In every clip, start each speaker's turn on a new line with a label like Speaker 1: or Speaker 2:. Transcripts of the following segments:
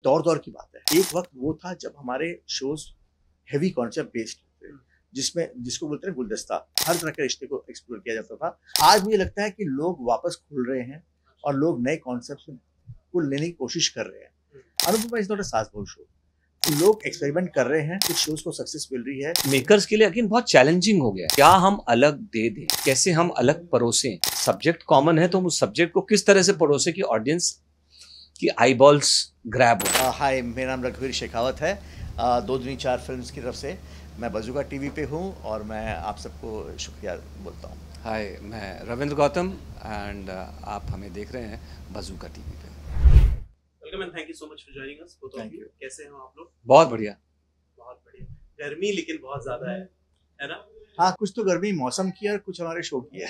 Speaker 1: दौर की बात है। एक वक्त वो था जब हमारे शोज हेवी कॉन्सेप्ट बेस्ड थे, जिसको बोलते हैं गुलदस्ता, हर तरह के रिश्ते को एक्सप्लोर किया जाता था। आज मुझे लगता है कि लोग वापस खुल रहे हैं और लोग नए कॉन्सेप्ट को लेने की कोशिश कर रहे हैं। अनुपमा इज नॉट अ सास बहू शो, लोग एक्सपेरिमेंट कर रहे हैं, कुछ शोज को सक्सेस मिल रही है।
Speaker 2: मेकर्स के लिए अगेन बहुत चैलेंजिंग हो गया, क्या हम अलग दे दें, कैसे हम अलग परोसें। सब्जेक्ट कॉमन है तो हम उस सब्जेक्ट को किस तरह से परोसे कि ऑडियंस की आईबॉल्स ग्रैब हो।
Speaker 1: हाय, मेरा नाम रघुवीर शेखावत है। 2 दूनी 4 फिल्म्स की तरफ से मैं बजूका टीवी पे हूँ और मैं आप सबको शुक्रिया बोलता हूँ।
Speaker 2: हाय, मैं रविंद्र गौतम एंड आप हमें देख रहे हैं बजूका टीवी पे।
Speaker 3: Welcome and thank you so much for joining us both of you. कैसे हैं आप लोग?
Speaker 2: बहुत बढ़िया।
Speaker 3: बहुत बढ़िया। गर्मी लेकिन बहुत ज्यादा है ना?
Speaker 1: हाँ, कुछ तो गर्मी मौसम की है और कुछ हमारे शो की है।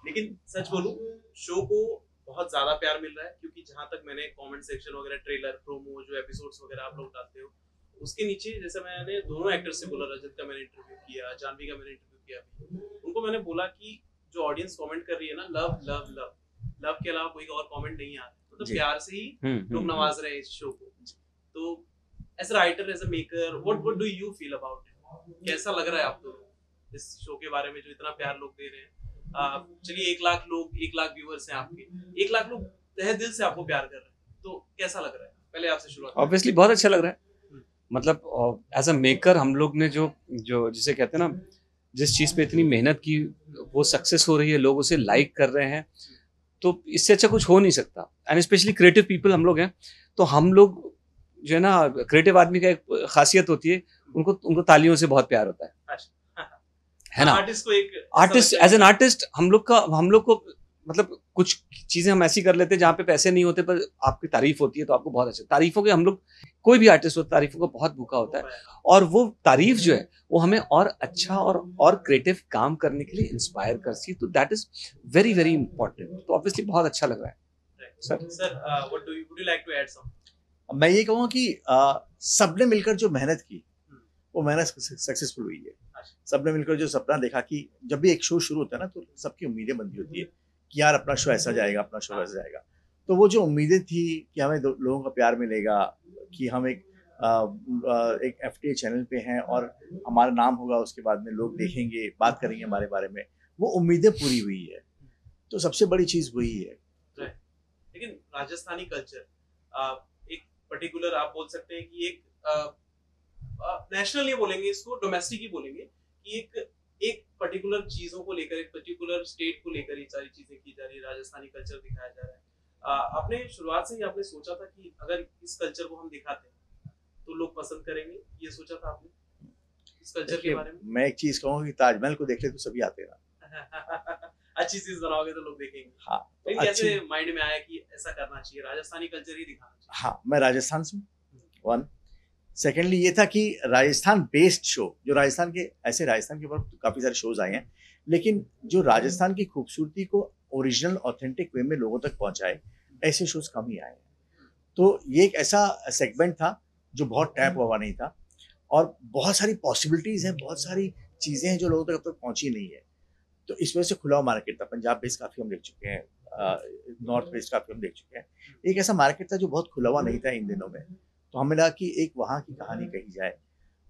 Speaker 3: लेकिन सच बोलूं, शो को बहुत ज्यादा प्यार मिल रहा है, क्योंकि जहां तक मैंने कमेंट सेक्शन वगैरह, ट्रेलर, प्रोमो, जो एपिसोड्स वगैरह आप लोग डालते हो, उसके नीचे जैसे मैंने दोनों एक्टर्स से बोला, रजत का मैंने इंटरव्यू किया, जानवी का मैंने इंटरव्यू किया, उनको मैंने बोला कि जो ऑडियंस कमेंट कर रही है ना, लव लव लव लव के अलावा कोई और कमेंट नहीं आ रहा, मतलब प्यार से ही लोग नवाज रहे हैं इस शो को। तो as a writer, as a maker, what do you feel about it? कैसा लग रहा है आपको इस शो के बारे में, जो इतना प्यार लोग दे रहे हैं? चलिए 1 लाख लोग, 1 लाख व्यूअर्स हैं आपके, 1 लाख लोग तहे दिल से आपको प्यार कर रहे हैं, तो कैसा लग रहा है? पहले आपसे शुरुआत।
Speaker 2: ऑब्वियसली बहुत अच्छा लग रहा है। मतलब एज अ मेकर हम लोग ने जो जो जिसे कहते हैं ना, जिस चीज़ पे इतनी मेहनत की वो सक्सेस हो रही है, लोग उसे लाइक कर रहे हैं, तो इससे अच्छा कुछ हो नहीं सकता। एंड स्पेशली क्रिएटिव पीपल हम लोग हैं, तो हम लोग जो है ना, क्रिएटिव आदमी का एक खासियत होती है, उनको तालियों से बहुत प्यार होता है ना। आर्टिस्ट एज एन आर्टिस्ट हम लोग को मतलब कुछ चीजें हम ऐसी कर लेते हैं जहाँ पे पैसे नहीं होते, पर आपकी तारीफ होती है तो आपको बहुत अच्छा। तारीफों के हम लोग, कोई भी आर्टिस्ट हो तारीफों को बहुत भूखा होता है, और वो तारीफ जो है वो हमें और अच्छा और क्रिएटिव काम करने के लिए इंस्पायर करती है। तो that is very very important. तो ऑब्वियसली बहुत अच्छा लग रहा है।
Speaker 3: Sir, what would you like to add some?
Speaker 1: मैं ये कहूँगा कि सबने मिलकर जो मेहनत की, वो मेहनत सक्सेसफुल हुई है। सबने मिलकर जो सपना देखा कि जब भी एक शो शुरू होता है ना, तो सबकी उम्मीदें बनती होती है कि यार अपना शो ऐसा जाएगा, अपना शो ऐसा जाएगा। तो वो जो उम्मीदें थी कि हमें लोगों का प्यार मिलेगा, कि हम एक FTA चैनल पे हैं और हमारा नाम होगा, उसके बाद में लोग देखेंगे, बात करेंगे हमारे बारे में, वो उम्मीदें पूरी हुई है। तो सबसे बड़ी चीज़ वही है।
Speaker 3: लेकिन राजस्थानी कल्चर, एक पर्टिकुलर आप बोल सकते हैं कि एक नेशनल नहीं बोलेंगे इसको, डोमेस्टिक ही बोलेंगे, कि एक पर्टिकुलर चीजों को लेकर, एक पर्टिकुलर स्टेट को लेकर ये सारी चीजें की जा रही है, राजस्थानी कल्चर दिखाया जा रहा है। आपने शुरुआत से ही आपने सोचा था कि अगर इस कल्चर को हम दिखाते हैं तो लोग पसंद करेंगे, ये सोचा था आपने इस कल्चर के बारे में?
Speaker 1: मैं एक चीज कहूँगा कि ताजमहल को देख ले तो सभी आते हैं ना।
Speaker 3: अच्छी चीज बनाओगे तो लोग देखेंगे।
Speaker 1: हाँ,
Speaker 3: तो कैसे माइंड में आया कि ऐसा करना चाहिए, राजस्थानी कल्चर ही दिखाना चाहिए?
Speaker 1: हाँ, मैं राजस्थान से हूँ। 1 सेकेंडली ये था कि राजस्थान बेस्ड शो, जो राजस्थान के ऊपर काफ़ी सारे शोज आए हैं, लेकिन जो राजस्थान की खूबसूरती को ओरिजिनल ऑथेंटिक वे में लोगों तक पहुंचाए, ऐसे शोज कम ही आए हैं। तो ये एक ऐसा सेगमेंट था जो बहुत टैप हुआ नहीं था, और बहुत सारी पॉसिबिलिटीज़ हैं, बहुत सारी चीज़ें हैं जो लोगों तक अब तक पहुंची नहीं है। तो इस वजह से खुला हुआ मार्केट था। पंजाब बेस्ड काफ़ी हम देख चुके हैं, नॉर्थ वेस्ट काफ़ी हम देख चुके हैं। एक ऐसा मार्केट था जो बहुत खुला हुआ नहीं था इन दिनों में। तो हमें लगा कि एक वहाँ की कहानी कही जाए,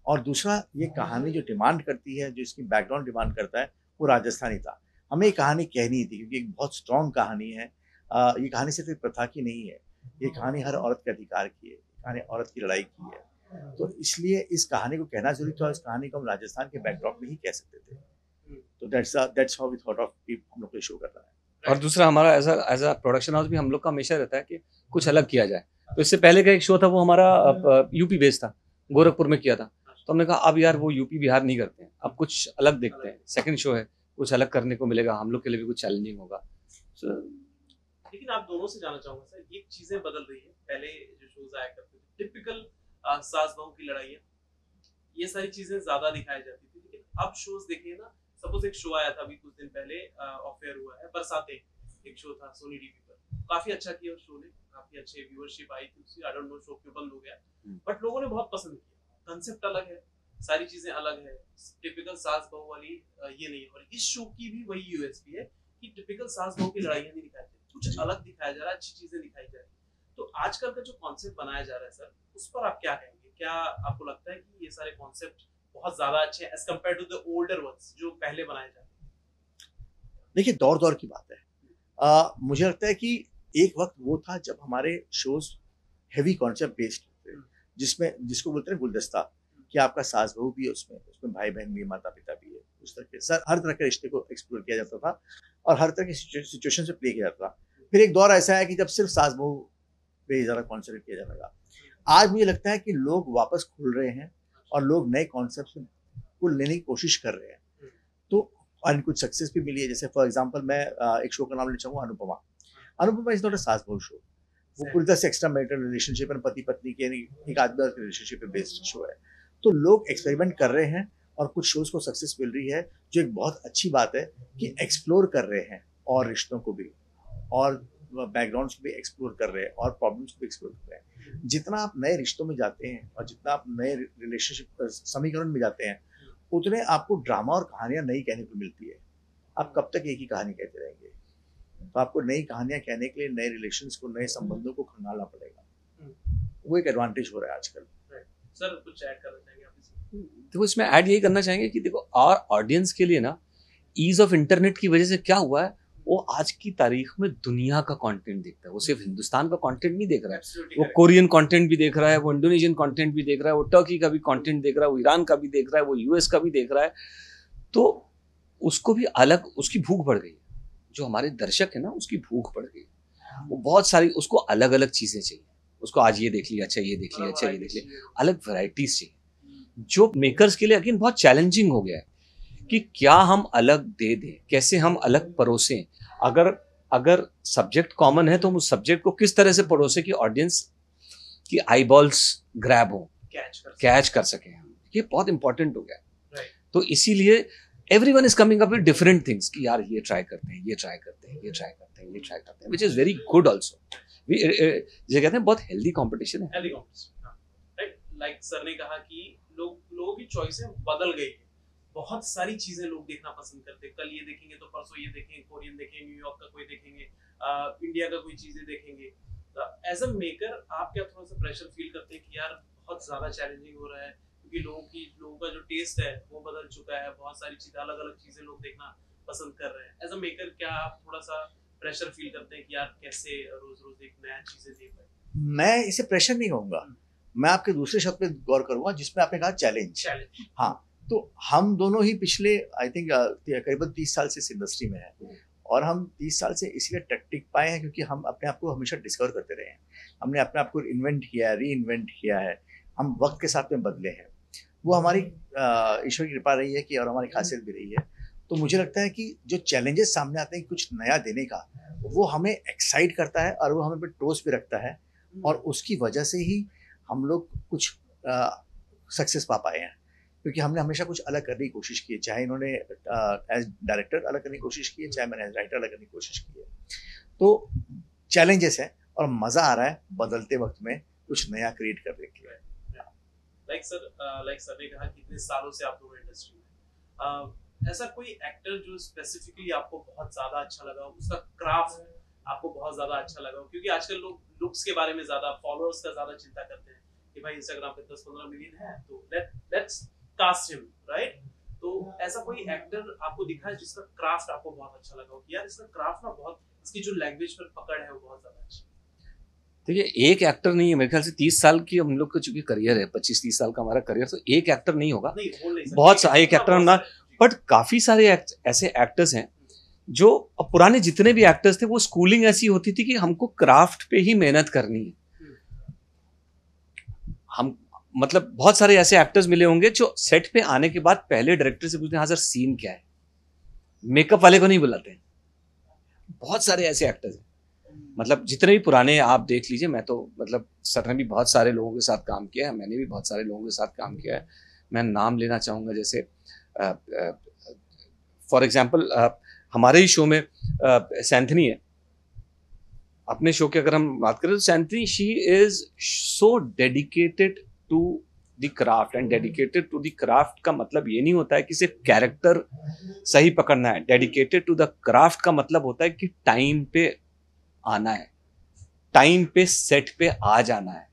Speaker 1: और दूसरा ये कहानी जो डिमांड करती है, जो इसकी बैकग्राउंड डिमांड करता है, वो राजस्थानी था। हमें ये कहानी कहनी थी क्योंकि एक बहुत स्ट्रॉन्ग कहानी है। ये कहानी सिर्फ एक प्रथा की नहीं है, ये कहानी हर औरत के अधिकार की है, कहानी औरत की लड़ाई की है। तो इसलिए इस कहानी को कहना जरूरी था, और इस कहानी को हम राजस्थान के बैकड्रॉप में ही कह सकते थे। तो that's how we thought of हम लोग को शो करना है।
Speaker 2: और दूसरा हमारा एज अ प्रोडक्शन हाउस भी हम लोग का हमेशा रहता है कि कुछ अलग किया जाए। तो इससे पहले का एक शो था, वो हमारा यूपी बेस्ड था, गोरखपुर में किया था। तो हमने कहा अब यार वो यूपी बिहार नहीं करते हैं, अब कुछ अलग देखते हैं। सेकंड शो है, कुछ अलग करने को मिलेगा, हम लोग के लिए भी कुछ चैलेंजिंग होगा।
Speaker 3: लेकिन आप दोनों से जानना चाहूंगा सर, ये चीजें बदल रही है। पहले जो शोज आया करते थे, टिपिकल सास बहू की लड़ाइयाँ, ये सारी चीजें ज्यादा दिखाई जाती थी। लेकिन अब शोज देखिए ना, सपोज एक शो आया था अभी कुछ दिन पहले, ऑफ एयर हुआ है, बरसाते, एक शो था सोनी टीवी पर, काफी अच्छा किया उस शो ने, काफी अच्छे व्यूअरशिप आई थी उसकी। आई डोंट नो शो क्यों बंद हो गया, बट लोगों ने बहुत पसंद किया। कंसेप्ट अलग है, सारी चीजें अलग है, टिपिकल सास बहू वाली ये नहीं है। और इस शो की भी वही यूएसपी है कि टिपिकल सास बहू की लड़ाइयाँ नहीं दिखाई जाती, कुछ अलग दिखाया जा रहा है, अच्छी चीजें दिखाई जा रही है। तो आजकल का जो कॉन्सेप्ट बनाया जा रहा है सर, उस पर आप क्या कहेंगे? क्या आपको लगता है कि ये सारे कॉन्सेप्ट बहुत ज्यादा अच्छे हैं as compare to the older ones जो पहले बनाए जाते हैं?
Speaker 1: देखिए, दौर दौर की बात है। मुझे लगता है कि एक वक्त वो था जब हमारे शोज हेवी कॉन्सेप्ट बेस्ड थे, जिसमें जिसको बोलते हैं गुलदस्ता, कि आपका सास बहू भी है, उसमें भाई बहन भी है, माता पिता भी है, उस तरह के सर हर तरह के रिश्ते को एक्सप्लोर किया जाता था और हर तरह की सिचुएशन से प्ले किया जाता था। फिर एक दौर ऐसा है कि जब सिर्फ सास बहू पे ज़्यादा कॉन्सेंट्रेट किया जाने लगा। आज मुझे लगता है कि लोग वापस खुल रहे हैं और लोग नए कॉन्सेप्ट को लेने की कोशिश कर रहे हैं, तो और कुछ सक्सेस भी मिली है। जैसे फॉर एग्जांपल मैं एक शो का नाम लेना चाहूँगा, Anupama. Anupama is not a सास बहू शो, वो पूरी तरह से एक्स्ट्रा मैरिटल रिलेशनशिप है, पति पत्नी के एक आदमी के रिलेशनशिप पे बेस्ड शो है। तो लोग एक्सपेरिमेंट कर रहे हैं और कुछ शोज को सक्सेस मिल रही है, जो एक बहुत अच्छी बात है कि एक्सप्लोर कर रहे हैं और रिश्तों को भी और बैकग्राउंड्स को भी एक्सप्लोर कर रहे हैं और प्रॉब्लम्स को भी एक्सप्लोर कर रहे हैं। जितना आप नए रिश्तों में जाते हैं और जितना आप नए रिलेशनशिप समीकरण में जाते हैं, उतने आपको ड्रामा और कहानियां नई कहने को मिलती है। आप कब तक एक ही कहानी कहते रहेंगे? तो आपको नई कहानियां कहने के लिए नए रिलेशंस को, नए संबंधों को खंगालना पड़ेगा। वो एक एडवांटेज हो रहा है आजकल।
Speaker 3: सर कुछ ऐड करना चाहेंगे आप इसमें?
Speaker 2: देखो, इसमें ऐड यही करना चाहेंगे कि देखो, और ऑडियंस के लिए ना ईज ऑफ इंटरनेट की वजह से क्या हुआ है, वो आज की तारीख में दुनिया का कंटेंट देखता है। वो सिर्फ हिंदुस्तान का कंटेंट नहीं देख रहा है, वो कोरियन कंटेंट भी देख रहा है, वो इंडोनेशियन कंटेंट भी देख रहा है, वो टर्की का भी कंटेंट देख रहा है, वो ईरान का भी देख रहा है, वो यूएस का भी देख रहा है। तो उसको भी अलग, उसकी भूख बढ़ गई है। जो हमारे दर्शक है ना, उसकी भूख बढ़ गई। वो बहुत सारी, उसको अलग अलग चीजें चाहिए। उसको आज ये देख लिया, अच्छा ये देख लिया, अच्छा ये देख लिया, अलग वैरायटीज चाहिए, जो मेकर्स के लिए अगेन बहुत चैलेंजिंग हो गया है कि क्या हम अलग दे दें, कैसे हम अलग परोसें। अगर सब्जेक्ट कॉमन है तो हम उस सब्जेक्ट को किस तरह से परोसें कि ऑडियंस की आई बॉल्स ग्रैब हो, कैच कर सके। ये बहुत इंपॉर्टेंट हो गया है। तो इसीलिए everyone is coming up with different things कि यार ये ट्राई करते हैं, ये ट्राई करते हैं, ये ट्राई करते हैं, ये ट्राई करते हैं, which is very good also. ये कहते हैं बहुत हेल्दी कॉम्पिटिशन है।
Speaker 3: Healthy competition, right. Like sir ने कहा कि लोगों की चॉइसें बदल गई है। बहुत सारी चीजें लोग देखना पसंद करते हैं। कल ये देखेंगे तो परसों ये देखेंगे, कोरियन देखेंगे, न्यूयॉर्क का कोई देखेंगे, इंडिया का कोई चीजें देखेंगे। एज अ मेकर आप क्या थोड़ा सा प्रेशर फील करते हैं कि यार बहुत ज्यादा चैलेंजिंग हो रहा है, क्योंकि लोगों का जो टेस्ट है वो बदल चुका है, बहुत सारी चीजें, अलग अलग चीजें लोग देखना पसंद कर रहे हैं। एज अ मेकर क्या आप थोड़ा सा प्रेशर फील करते हैं कि यार कैसे रोज रोज एक नया चीजें देख रहे हैं?
Speaker 1: मैं इसे प्रेशर नहीं कहूंगा, मैं आपके दूसरे शब्द पे गौर करूंगा जिसमें आपने कहा चैलेंज। हाँ, तो हम दोनों ही पिछले आई थिंक करीबन 30 साल से इस इंडस्ट्री में हैं और हम 30 साल से इसलिए टिक पाए हैं क्योंकि हम अपने आप को हमेशा डिस्कवर करते रहे हैं। हमने अपने आप को इन्वेंट किया है, री इन्वेंट किया है, हम वक्त के साथ में बदले हैं। वो हमारी ईश्वर की कृपा रही है कि और हमारी खासियत भी रही है। तो मुझे लगता है कि जो चैलेंजेस सामने आते हैं कुछ नया देने का, वो हमें एक्साइट करता है और वो हमें पे टोस पे रखता है और उसकी वजह से ही हम लोग कुछ सक्सेस पा पाए हैं, क्योंकि हमने हमेशा कुछ अलग करने की कोशिश की है। चाहे इन्होंने एज डायरेक्टर अलग करने की कोशिश की है, चाहे मैंने एज राइटर अलग करने की कोशिश की है। तो चैलेंजेस हैं और मज़ा आ रहा है बदलते वक्त में कुछ नया क्रिएट करने के लिए।
Speaker 3: लाइक सर ने कहा कितने सालों से आप लोग इंडस्ट्री में, ऐसा कोई एक्टर जो स्पेसिफिकली आपको बहुत ज्यादा अच्छा लगा, उसका क्राफ्ट आपको बहुत ज्यादा अच्छा लगा? क्योंकि आजकल लोग लुक्स के बारे में ज्यादा, फॉलोअर्स का ज्यादा चिंता करते हैं कि भाई इंस्टाग्राम पे 10-15 मिलियन है तो लेट्स कास्ट हिम, राइट? तो ऐसा कोई एक्टर आपको दिखा है जिसका क्राफ्ट आपको बहुत अच्छा लगा हो कि यार इसका क्राफ्ट ना बहुत, इसकी जो लैंग्वेज पर पकड़ है वो बहुत ज्यादा अच्छी?
Speaker 2: देखिए, एक एक्टर नहीं है मेरे ख्याल से। 30 साल की हम लोग का चूंकि करियर है, 25-30 साल का हमारा करियर, तो एक एक्टर नहीं होगा, बहुत सारे एक एक्टर ना, बट काफी सारे ऐसे एक्टर्स हैं जो पुराने जितने भी एक्टर्स थे, वो स्कूलिंग ऐसी होती थी कि हमको क्राफ्ट पे ही मेहनत करनी है। हम मतलब बहुत सारे ऐसे एक्टर्स मिले होंगे जो सेट पे आने के बाद पहले डायरेक्टर से पूछते हैं, हाँ सर सीन क्या है, मेकअप वाले को नहीं बुलाते हैं। बहुत सारे ऐसे एक्टर्स हैं, मतलब जितने भी पुराने आप देख लीजिए। मैं तो मतलब सर ने भी बहुत सारे लोगों के साथ काम किया है, मैंने भी बहुत सारे लोगों के साथ काम किया है। मैं नाम लेना चाहूँगा, जैसे फॉर एग्जाम्पल हमारे ही शो में सैंथनी है। अपने शो की अगर हम बात करें तो सैंथनी, she is so dedicated to the craft. And dedicated to the craft का मतलब ये नहीं होता है कि सिर्फ कैरेक्टर सही पकड़ना है। डेडिकेटेड टू द क्राफ्ट का मतलब होता है कि टाइम पे आना है, टाइम पे सेट पे आ जाना है,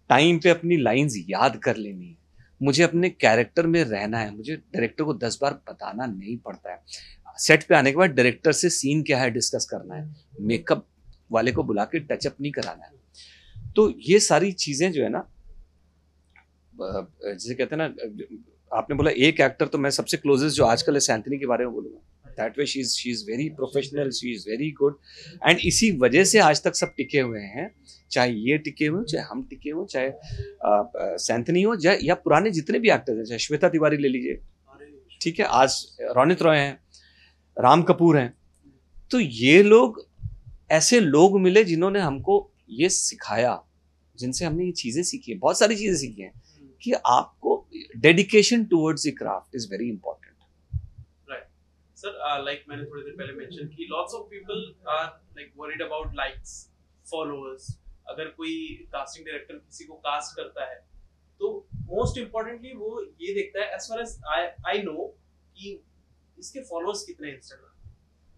Speaker 2: टाइम पे अपनी लाइंस याद कर लेनी है, मुझे अपने कैरेक्टर में रहना है, मुझे डायरेक्टर को 10 बार बताना नहीं पड़ता है। सेट पे आने के बाद डायरेक्टर से सीन क्या है डिस्कस करना है, मेकअप वाले को बुला के टचअप नहीं कराना है। तो ये सारी चीजें जो है ना, जैसे कहते हैं ना, आपने बोला एक एक्टर, तो मैं सबसे क्लोजेस्ट जो आजकल है सैंथनी के बारे में बोलूंगा। That way she is very professional, she is very good, and इसी वजह से आज तक सब टिके हुए हैं, चाहे ये टिके हुए, चाहे हम टिके हुए, चाहे सैंथनी हो, या पुराने जितने भी एक्टर्स हैं, चाहे श्वेता तिवारी ले लीजिए, ठीक है, आज रोनित रॉय हैं, राम कपूर हैं। तो ये लोग ऐसे लोग मिले जिन्होंने हमको ये सिखाया, जिनसे हमने ये चीजें सीखी है, बहुत सारी चीजें सीखी हैं, कि आपको dedication towards the craft is very important.
Speaker 3: Sir, like मैंने थोड़ी देर पहले मेंशन की, lots of people are like worried about likes, followers. अगर कोई कास्टिंग डायरेक्टर किसी को कास्ट करता है तो मोस्ट इम्पोर्टेंटली वो ये देखता है, as far as I know, कि इसके फॉलोअर्स कितने हैं इंस्टाग्राम,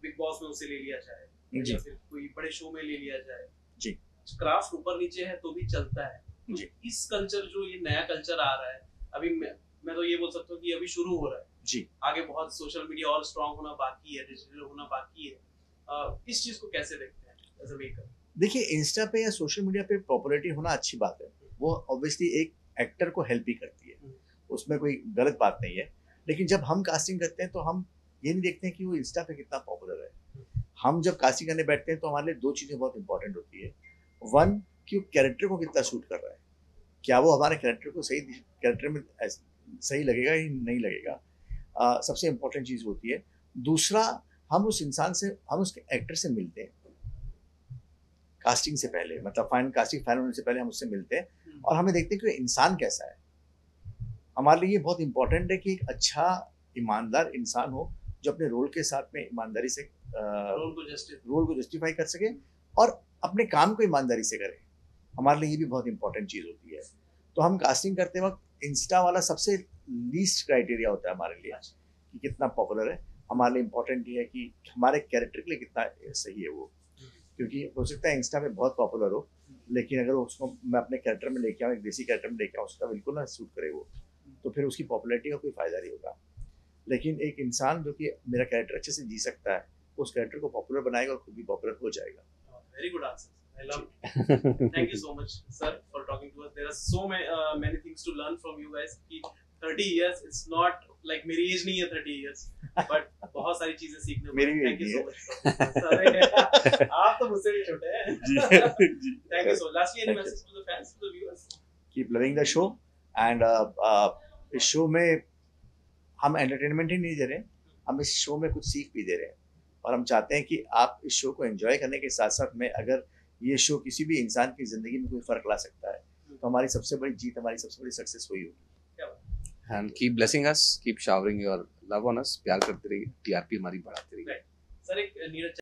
Speaker 3: बिग बॉस में उसे ले लिया जाए, या फिर कोई बड़े शो में ले लिया जाए
Speaker 1: जी,
Speaker 3: क्राफ्ट ऊपर नीचे है तो भी चलता है
Speaker 1: जी।
Speaker 3: इस कल्चर, जो ये नया कल्चर आ रहा है अभी, मैं तो ये बोल सकता हूँ कि अभी शुरू हो रहा है
Speaker 1: जी,
Speaker 3: आगे बहुत सोशल मीडिया और स्ट्रांग होना बाकी है, डिजिटल होना बाकी है। इस चीज को कैसे देखते हैं एज अ मेकर?
Speaker 1: देखिए, इंस्टा पे या सोशल मीडिया पे पॉपुलैरिटी होना अच्छी बात है, वो ऑब्वियसली एक एक्टर को हेल्प ही करती है, उसमें कोई गलत बात नहीं है। लेकिन जब हम कास्टिंग करते हैं तो हम ये नहीं देखते हैं कि वो इंस्टा पे कितना पॉपुलर है। हम जब कास्टिंग करने बैठते हैं तो हमारे लिए दो चीज़ें बहुत इंपॉर्टेंट होती है। वन, कि वो कैरेक्टर को कितना शूट कर रहा है, क्या वो हमारे कैरेक्टर को सही कैरेक्टर में सही लगेगा या नहीं लगेगा, सबसे इम्पोर्टेंट चीज़ होती है। दूसरा, हम उस इंसान से, हम उस एक्टर से मिलते हैं कास्टिंग से पहले, मतलब कास्टिंग फाइनल होने से पहले हम उससे मिलते हैं और हमें देखते हैं कि वो इंसान कैसा है। हमारे लिए ये बहुत इंपॉर्टेंट है कि एक अच्छा ईमानदार इंसान हो जो अपने रोल के साथ में ईमानदारी से रोल को जस्टिफाई कर सके और अपने काम को ईमानदारी से करे। हमारे लिए ये भी बहुत इंपॉर्टेंट चीज़ होती है। तो हम कास्टिंग करते वक्त इंस्टा वाला सबसे लीस्ट क्राइटेरिया होता है हमारे लिए, कि कितना पॉपुलर है। हमारे लिए इंपॉर्टेंट ये है कि हमारे कैरेक्टर के लिए कितना सही है वो, क्योंकि हो सकता है इंस्टा में बहुत पॉपुलर हो, लेकिन अगर उसको मैं अपने कैरेक्टर में लेके आऊँ, एक देसी कैरेक्टर में लेके आऊँ, उसका बिल्कुल ना सूट करे वो, तो फिर उसकी पॉपुलैरिटी का कोई फ़ायदा नहीं होगा। लेकिन एक इंसान जो कि मेरा कैरेक्टर अच्छे से जी सकता है, उस कैरेक्टर को पॉपुलर बनाएगा और खुद भी पॉपुलर हो जाएगा।
Speaker 3: Very good answer, I love it. Thank you so much, sir, for talking to us. There are so many things to learn from you guys. कि 30 years, it's not like मेरी as नहीं है 30 years, but बहुत सारी चीजें सीखने को
Speaker 1: मेरी भी
Speaker 3: Thank you so much. आप तो मुझसे भी छोटे हैं। Thank you so much. Lastly, any message to the fans, to the viewers?
Speaker 1: Keep loving the show and इस शो में हम एंटरटेनमेंट ही नहीं दे रहे, हम इस शो में कुछ सीख भी दे रहे हैं और हम चाहते हैं कि आप इस शो को एंजॉय करने के साथ साथ में, अगर ये शो किसी भी इंसान की ज़िंदगी में कोई फ़र्क ला सकता है तो हमारी सबसे बड़ी जीत, हमारी सबसे बड़ी सक्सेस हुई होगी।
Speaker 2: And keep blessing us, keep showering your love on us, प्यार करते रहिए, टीआरपी हमारी बढ़ाते रहिए।
Speaker 3: सर, एक नीरज